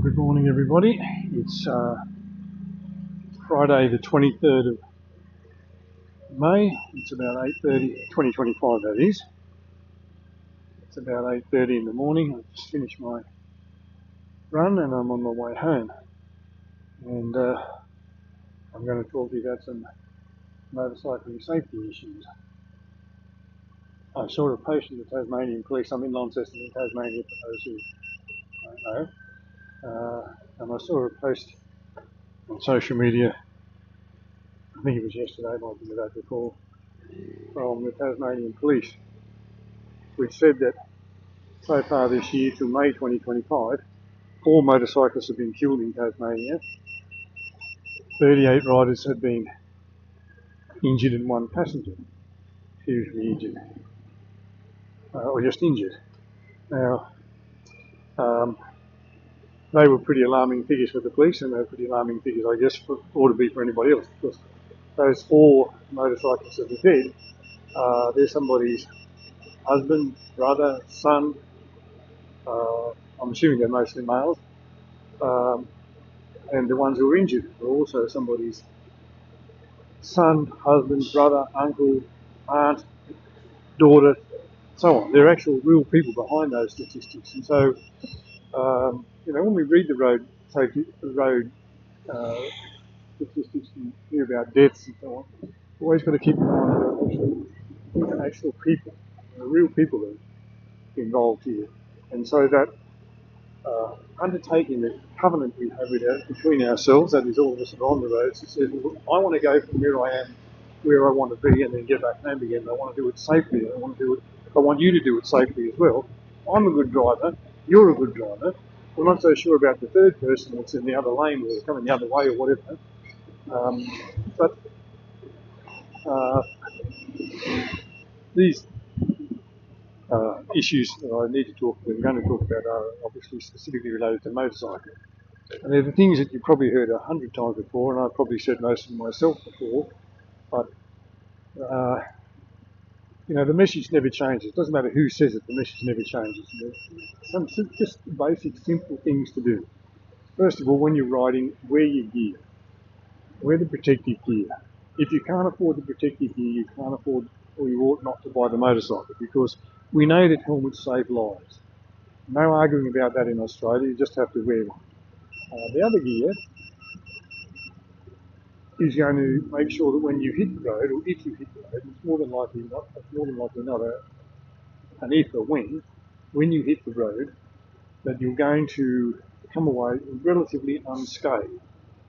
Good morning, everybody. It's Friday the 23rd of May. It's about 8:30, 2025 that is. It's about 8:30 in the morning. I've just finished my run and I'm on my way home. And I'm going to talk to you about some motorcycling safety issues. I saw a post in the Tasmanian police. I'm in Launceston in Tasmania for those who don't know. And I saw a post on social media, I think it was yesterday, might be the day before, from the Tasmanian police, which said that so far this year to May 2025, 4 motorcyclists have been killed in Tasmania, 38 riders have been injured and 1 passenger seriously injured, or just injured. Now, they were pretty alarming figures for the police, and they were pretty alarming figures, I guess, ought to be for anybody else, because those 4 motorcyclists that are dead, they're somebody's husband, brother, son. I'm assuming they're mostly males, and the ones who were injured were also somebody's son, husband, brother, uncle, aunt, daughter, so on. They're actual real people behind those statistics. And so, when we read the road safety, statistics and hear about deaths and so on, we've always got to keep in mind there are actual people, real people that are involved here. And so that undertaking the covenant we have between ourselves, that is all of us that are on the roads, it says, well, I want to go from where I am, where I want to be, and then get back home again. I want to do it safely. I want you to do it safely as well. I'm a good driver. You're a good driver. We're not so sure about the third person that's in the other lane or coming the other way or whatever. But these issues that I'm going to talk about are obviously specifically related to motorcycling. And they're the things that you've probably heard 100 times before, and I've probably said most of them myself before, but the message never changes. It doesn't matter who says it, the message never changes. Some just basic, simple things to do. First of all, when you're riding, wear your gear. Wear the protective gear. If you can't afford the protective gear, you can't afford, or you ought not to buy the motorcycle, because we know that helmets save lives. No arguing about that in Australia, you just have to wear one. The other gear is going to make sure that when you hit the road, or if you hit the road, it's more than likely not an if or when you hit the road, that you're going to come away relatively unscathed.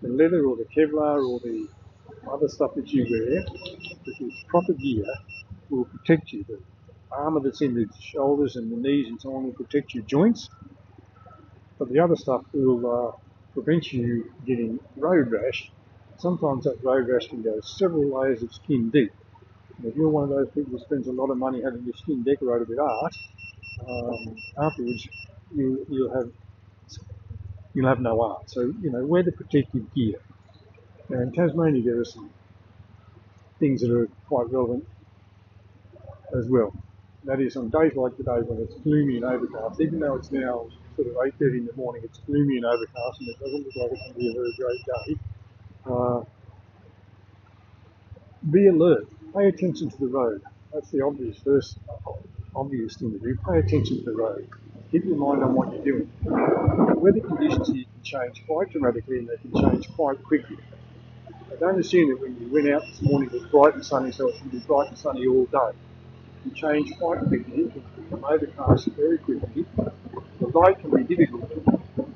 The leather or the Kevlar or the other stuff that you wear, with this proper gear, will protect you. The armour that's in the shoulders and the knees and so on will protect your joints, but the other stuff will prevent you getting road rash. Sometimes that road rash can go several layers of skin deep. And if you're one of those people who spends a lot of money having your skin decorated with art, afterwards you'll have no art. So wear the protective gear. Now in Tasmania there are some things that are quite relevant as well. That is, on days like today when it's gloomy and overcast, even though it's now sort of 8:30 in the morning, it's gloomy and overcast and it doesn't look like it's going to be a very great day. Be alert. Pay attention to the road. That's the first obvious thing to do. Pay attention to the road. Keep your mind on what you're doing. Weather conditions here can change quite dramatically and they can change quite quickly. Don't assume that when you went out this morning it was bright and sunny, so it should be bright and sunny all day. It can change quite quickly. It can become overcast very quickly. The light can be difficult.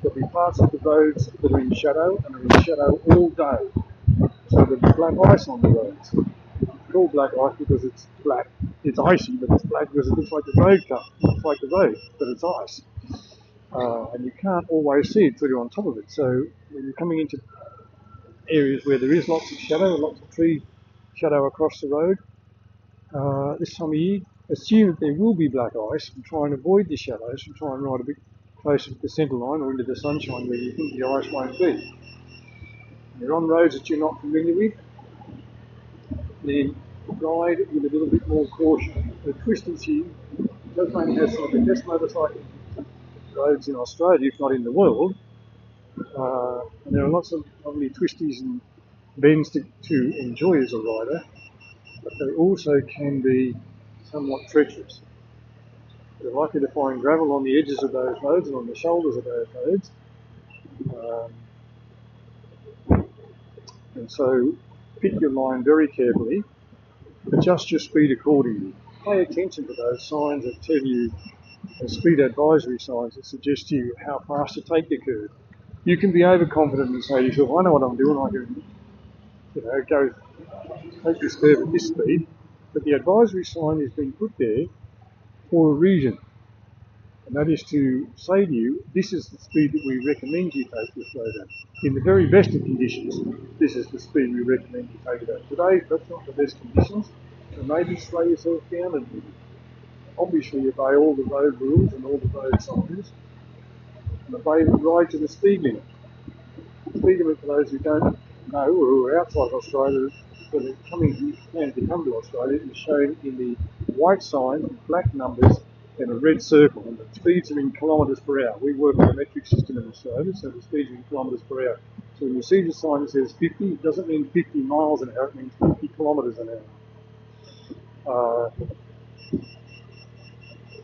There'll be parts of the roads that are in shadow and are in shadow all day. So there'll be black ice on the roads. It's called black ice because it's black. It's icy, but it's black because it looks like the road cut. It looks like the road, but it's ice. And you can't always see it till you're on top of it. So when you're coming into areas where there is lots of shadow, lots of tree shadow across the road, this time of year, assume that there will be black ice and try and avoid the shadows and try and ride a bit closer to the centre line or into the sunshine where you think the ice won't be. You're on roads that you're not familiar with, then ride with a little bit more caution. The twisters here, Tasmania has some of the best motorcycle roads in Australia, if not in the world, And there are lots of lovely twisties and bends to enjoy as a rider, but they also can be somewhat treacherous. You're likely to find gravel on the edges of those roads and on the shoulders of those roads. Um, and so pick your line very carefully, adjust your speed accordingly. Pay attention to those signs that tell you, the speed advisory signs that suggest to you how fast to take your curve. You can be overconfident and say to yourself, I know what I'm doing, I can go take this curve at this speed, but the advisory sign is being put there for a reason. And that is to say to you, this is the speed that we recommend you take this road at. In the very best of conditions, this is the speed we recommend you take it at. Today, that's not the best conditions, so maybe slow yourself down a bit. Obviously, obey all the road rules and all the road signs, and obey the ride to the speed limit. The speed limit, for those who don't know or who are outside Australia, but are planning to come to Australia, is shown in the white sign, black numbers, and a red circle, and the speeds are in kilometres per hour. We work on a metric system in Australia, so the speeds are in kilometres per hour. So when you see the sign that says 50, it doesn't mean 50 miles an hour, it means 50 kilometres an hour.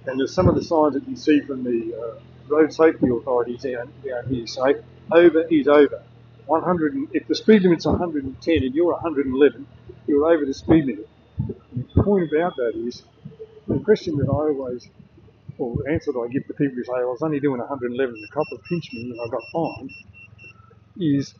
And there's some of the signs that you see from the road safety authorities down here say, over is over. 100, if the speed limit's 110 and you're 111, you're over the speed limit. And the point about that is, the question that I always, or the answer that I give to people who say, I was only doing 111 and the copper pinched me and I got fined, is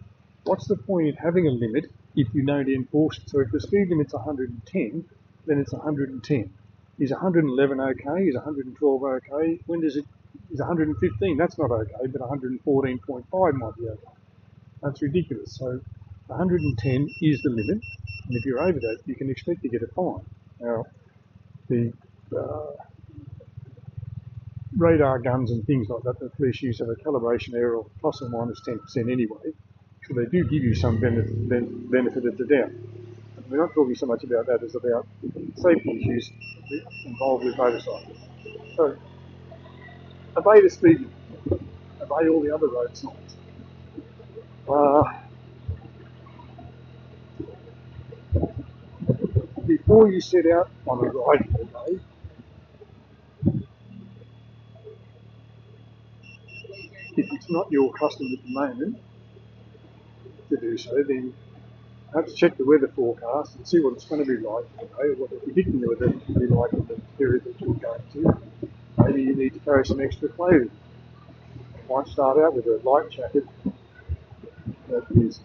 what's the point in having a limit if you don't enforce it? So if the speed limit's 110, then it's 110. Is 111 okay? Is 112 okay? When does it? Is 115? That's not okay, but 114.5 might be okay. That's ridiculous. So 110 is the limit, and if you're over that, you can expect to get a fine. Now, the radar guns and things like that police use have a calibration error of plus or minus 10% anyway, so they do give you some benefit of the doubt. We're not talking so much about that as about safety issues involved with motorcycles. So, obey the speed limit, obey all the other road signs. Before you set out on a ride for a day, if it's not your custom at the moment to do so, then perhaps check the weather forecast and see what it's going to be like today, or what they're predicting the weather will be like in the period that you're going to. Maybe you need to carry some extra clothing. You might start out with a light jacket that is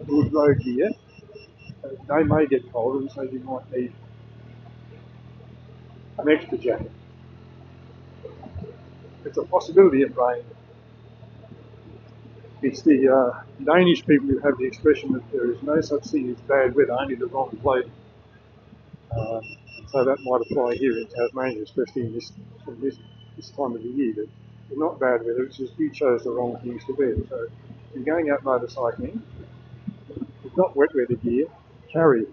good road gear. They may get colder, and so you might need an extra jacket. It's a possibility of rain. It's the Danish people who have the expression that there is no such thing as bad weather, only the wrong clothing. And so that might apply here in Tasmania, especially in this time of the year. That it's not bad weather, it's just you chose the wrong things to wear. So if you're going out motorcycling, it's not wet weather gear, carry it.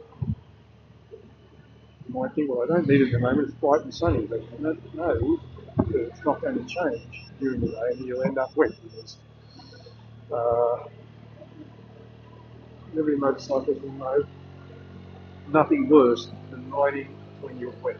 You might think, well, I don't need it at the moment, it's bright and sunny, but no, it's not going to change during the day and you'll end up wet because every motorcyclist will know nothing worse than riding when you're wet.